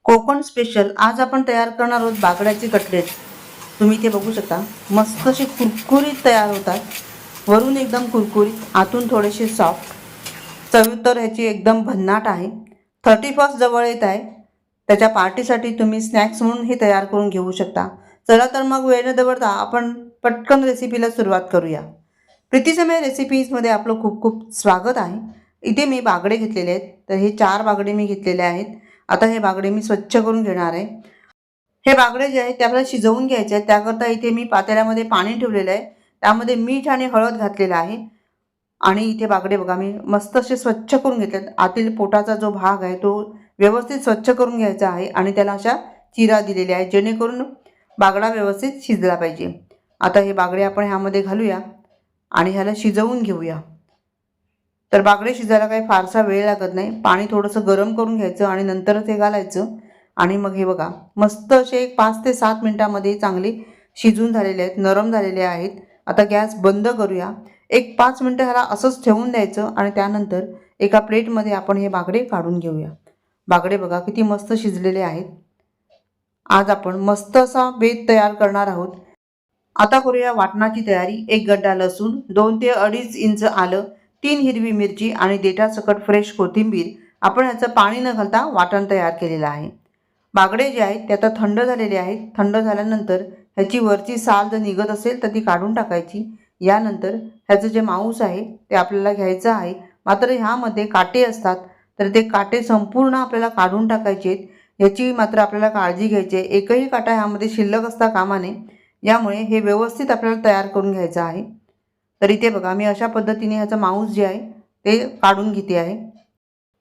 Konkan special आज आपण तयार करणार आहोत बागड्याचे कटलेट। तुम्ही इथे बघू शकता मस्त असे कुरकुरीत तयार होतात। वरून एकदम कुरकुरीत, आतून थोडेसे सॉफ्ट। चव तर ह्याची एकदम भन्नाट आहे। 31 जवळ येत आहे, त्याच्या पार्टीसाठी तुम्ही स्नॅक्स म्हणून हे तयार करून घेऊ शकता। चला तर मग वेळ न दवडता आपण पटकन रेसिपीला सुरुवात करूया। प्रीतीसमय रेसिपीजमध्ये आपलं खूप खूप स्वागत आहे। इथे मी बागडे घेतलेले आहेत, तर हे 4 बागडे मी घेतलेले आहेत। आता हे बागडे मी स्वच्छ करून घेणार आहे। हे बागडे जे आहेत ते आपल्याला शिजवून घ्यायचे आहेत। त्याकरता इथे मी पातेल्यामध्ये पाणी ठेवलेलं आहे, त्यामध्ये मीठ आणि हळद घातलेलं आहे। आणि इथे बागडे बघा मी मस्त असे स्वच्छ करून घेतलेत। आतील पोटाचा जो भाग आहे तो व्यवस्थित स्वच्छ करून घ्यायचा आहे आणि त्याला अशा चिरा दिलेल्या आहेत, जेणेकरून बागडा व्यवस्थित शिजला पाहिजे। आता हे बागडे आपण ह्यामध्ये घालूया आणि ह्याला शिजवून घेऊया। तर बागडे शिजायला काही फारसा वेळ लागत नाही। पाणी थोडंसं गरम करून घ्यायचं आणि नंतरच हे घालायचं। आणि मग हे बघा मस्त असे 5 ते 7 मिनिटांमध्ये चांगले शिजून झालेले आहेत, नरम झालेले आहेत। आता गॅस बंद करूया। एक 5 मिनिटं ह्याला असंच ठेवून द्यायचं आणि त्यानंतर एका प्लेटमध्ये आपण हे बागडे काढून घेऊया। बागडे बघा किती मस्त शिजलेले आहेत। आज आपण मस्त असा बेत तयार करणार आहोत। आता करूया वाटणाची तयारी। 1 गड्डा लसूण, 2 ते 2.5 इंच आलं, 3 हिरवी मिरची आणि देठासकट फ्रेश कोथिंबीर आपण ह्याचं पाणी न घालता वाटण तयार केलेलं आहे। बागडे जे आहेत ते आता थंड झालेले आहेत। थंड झाल्यानंतर ह्याची वरची साल जर निघत असेल तर ती काढून टाकायची। यानंतर ह्याचं जे मांस आहे ते आपल्याला घ्यायचं आहे। मात्र ह्यामध्ये काटे असतात, तर ते काटे संपूर्ण आपल्याला काढून टाकायचे आहेत। ह्याची मात्र आपल्याला काळजी घ्यायची आहे। एकही काटा ह्यामध्ये शिल्लक असता कामा नये, यामुळे हे व्यवस्थित आपल्याला तयार करून घ्यायचं आहे। तर इथे बघा मी अशा पद्धतीने ह्याचं मांस जे आहे ते काढून घेते आहे।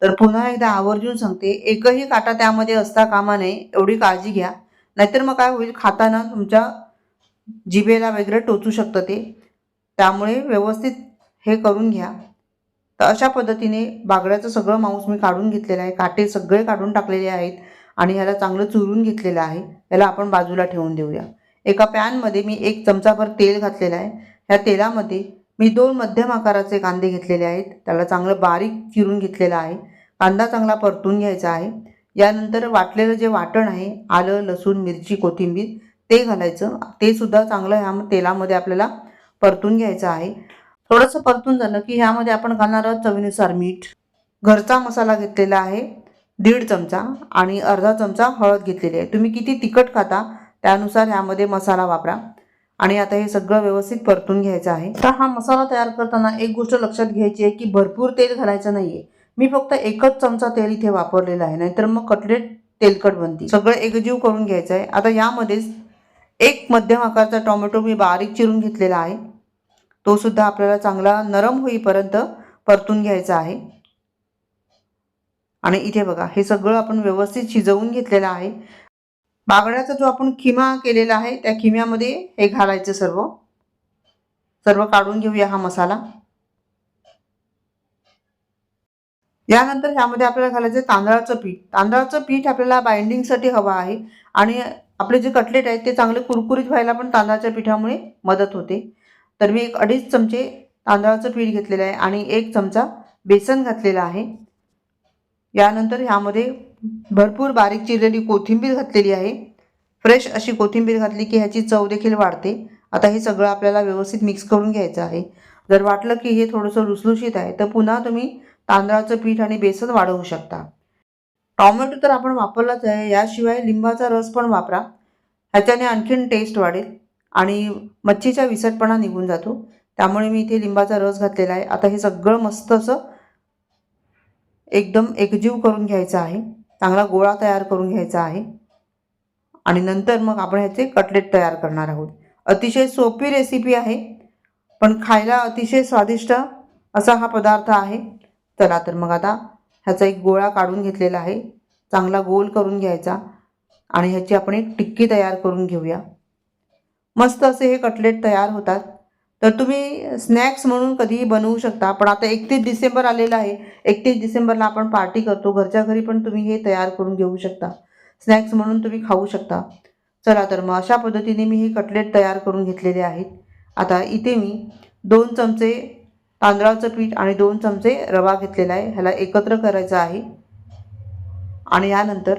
तर पुन्हा एकदा आवर्जून सांगते, एकही काटा त्यामध्ये असता कामा नये, एवढी काळजी घ्या। नाहीतर मग काय होईल, खाताना तुमच्या जिभेला वगैरे टोचू शकतं ते, त्यामुळे व्यवस्थित हे करून घ्या। तर अशा पद्धतीने बागड्याचं सगळं मांस मी काढून घेतलेलं आहे। काटे सगळे काढून टाकलेले आहेत आणि ह्याला चांगलं चुरून घेतलेलं आहे। याला आपण बाजूला ठेवून देऊया। एका पॅनमध्ये मी 1 चमचाभर तेल घातलेलं आहे। ह्या तेलामध्ये मी 2 मध्यम आकाराचे कांदे घेतलेले आहेत, त्याला चांगलं बारीक चिरून घेतलेलं आहे। कांदा चांगला परतून घ्यायचा आहे। यानंतर वाटलेलं जे वाटण आहे, आलं, लसूण, मिरची, कोथिंबीर, ते घालायचं। ते सुद्धा चांगलं ह्या तेलामध्ये आपल्याला परतून घ्यायचं आहे। थोडंसं परतून झालं की ह्यामध्ये आपण घालणार आहोत चवीनुसार मीठ। घरचा मसाला घेतलेला आहे 1.5 चमचा आणि अर्धा चमचा हळद घेतलेली आहे। तुम्ही किती तिखट खाता त्यानुसार ह्यामध्ये मसाला वापरा। आणि आता हे सगळं व्यवस्थित परतून घ्यायचं आहे। तर हा मसाला तयार करताना एक गोष्ट लक्षात घ्यायची आहे की भरपूर तेल घालायचं नाहीये। मी फक्त 1च चमचा तेल इथे वापरलेलं आहे, नाहीतर मग कटलेट तेलकट बनतील। सगळं एकजीव करून घ्यायचं आहे। आता यामध्येच 1 मध्यम आकाराचा टोमॅटो मी बारीक चिरून घेतलेला आहे, तो सुद्धा आपल्याला चांगला नरम होईपर्यंत परतून घ्यायचा आहे। आणि इथे बघा हे सगळं आपण व्यवस्थित शिजवून घेतलेलं आहे। बागड्याचा जो आपण खिमा केलेला आहे त्या खिम्यामध्ये हे घालायचं सर्व काढून घेऊया हा मसाला। यानंतर ह्यामध्ये आपल्याला घालायचं तांदळाचं पीठ। तांदळाचं पीठ आपल्याला बाइंडिंगसाठी हवं आहे आणि आपले जे कटलेट आहेत ते चांगले कुरकुरीत व्हायला पण तांदळाच्या पिठामुळे मदत होते। तर मी 1.5 चमचे तांदळाचं पीठ घेतलेलं आहे आणि 1 चमचा बेसन घातलेला आहे। यानंतर ह्यामध्ये भरपूर बारीक चिरलेली कोथिंबीर घातलेली आहे। फ्रेश अशी कोथिंबीर घातली की ह्याची चव देखील वाढते। आता हे सगळं आपल्याला व्यवस्थित मिक्स करून घ्यायचं आहे। जर वाटलं की हे थोडंसं लुसलुशीत आहे तर पुन्हा तुम्ही तांदळाचं पीठ आणि बेसन वाढवू शकता। टोमॅटो तर आपण वापरलाच आहे, याशिवाय लिंबाचा रस पण वापरा, ह्याच्याने आणखीन टेस्ट वाढेल आणि मच्छीचा विसटपणा निघून जातो। त्यामुळे मी इथे लिंबाचा रस घातलेला आहे। आता हे सगळं मस्त असं एकदम एकजीव करून घ्यायचं आहे, चांगला गोळा तयार करून घ्यायचा आहे आणि नंतर मग आपण ह्याचे कटलेट तयार करणार आहोत। अतिशय सोपी रेसिपी आहे, पण खायला अतिशय स्वादिष्ट असा हा पदार्थ आहे। चला तर मग आता ह्याचा एक गोळा काढून घेतलेला आहे, चांगला गोल करून घ्यायचा आणि ह्याची आपण एक टिक्की तयार करून घेऊया। मस्त असे हे कटलेट तयार होतात। तर तुम्ही स्नॅक्स म्हणून कधीही बनवू शकता, पण आता 31 डिसेंबर आलेला आहे। 31 डिसेंबरला आपण पार्टी करतो, घरच्या घरी पण तुम्ही हे तयार करून घेऊ शकता, स्नॅक्स म्हणून तुम्ही खाऊ शकता। चला तर मग अशा पद्धतीने मी हे कटलेट तयार करून घेतलेले आहेत। आता इथे मी 2 चमचे तांदळाचं पीठ आणि 2 चमचे रवा घेतलेला आहे, ह्याला एकत्र करायचं आहे। आणि यानंतर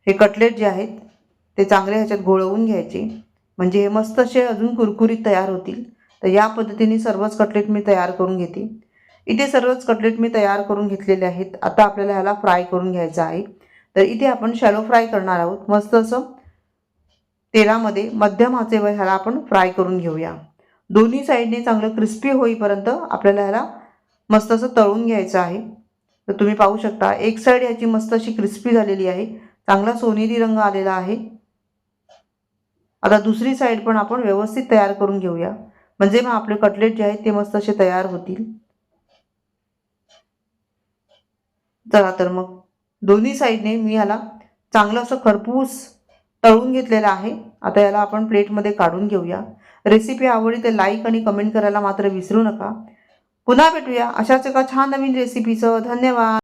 हे कटलेट जे आहेत ते चांगले ह्याच्यात घोळवून घ्यायचे, म्हणजे हे मस्त असे अजून कुरकुरीत तयार होतील. तर या पद्धतीने सर्वच कटलेट मी तयार करून घेते. इथे सर्वच कटलेट मी तयार करून घेतलेले आहेत. आता आपल्याला ह्याला फ्राय करून घ्यायचं आहे. तर इथे आपण शॅलो फ्राय करणार आहोत. मस्त असं तेलामध्ये मध्यम आचेवर ह्याला आपण फ्राय करून घेऊया. दोन्ही साईडने चांगलं क्रिस्पी होईपर्यंत आपल्याला ह्याला मस्त असं तळून घ्यायचं आहे. तर तुम्ही पाहू शकता एक साईड ह्याची मस्त अशी क्रिस्पी झालेली आहे, चांगला सोनेरी रंग आलेला आहे. आता दुसरी साईड पण आपण व्यवस्थित तयार करून घेऊया, म्हणजे मग आपले कटलेट जे आहेत ते मस्त असे तयार होतील. चला तर मग दोन्ही साईडने मी ह्याला चांगलं असं खरपूस तळून घेतलेलं आहे. आता याला आपण प्लेटमध्ये काढून घेऊया. रेसिपी आवडली तर लाईक आणि कमेंट करायला मात्र विसरू नका. पुन्हा भेटूया अशाच एका छान नवीन रेसिपीसह. धन्यवाद.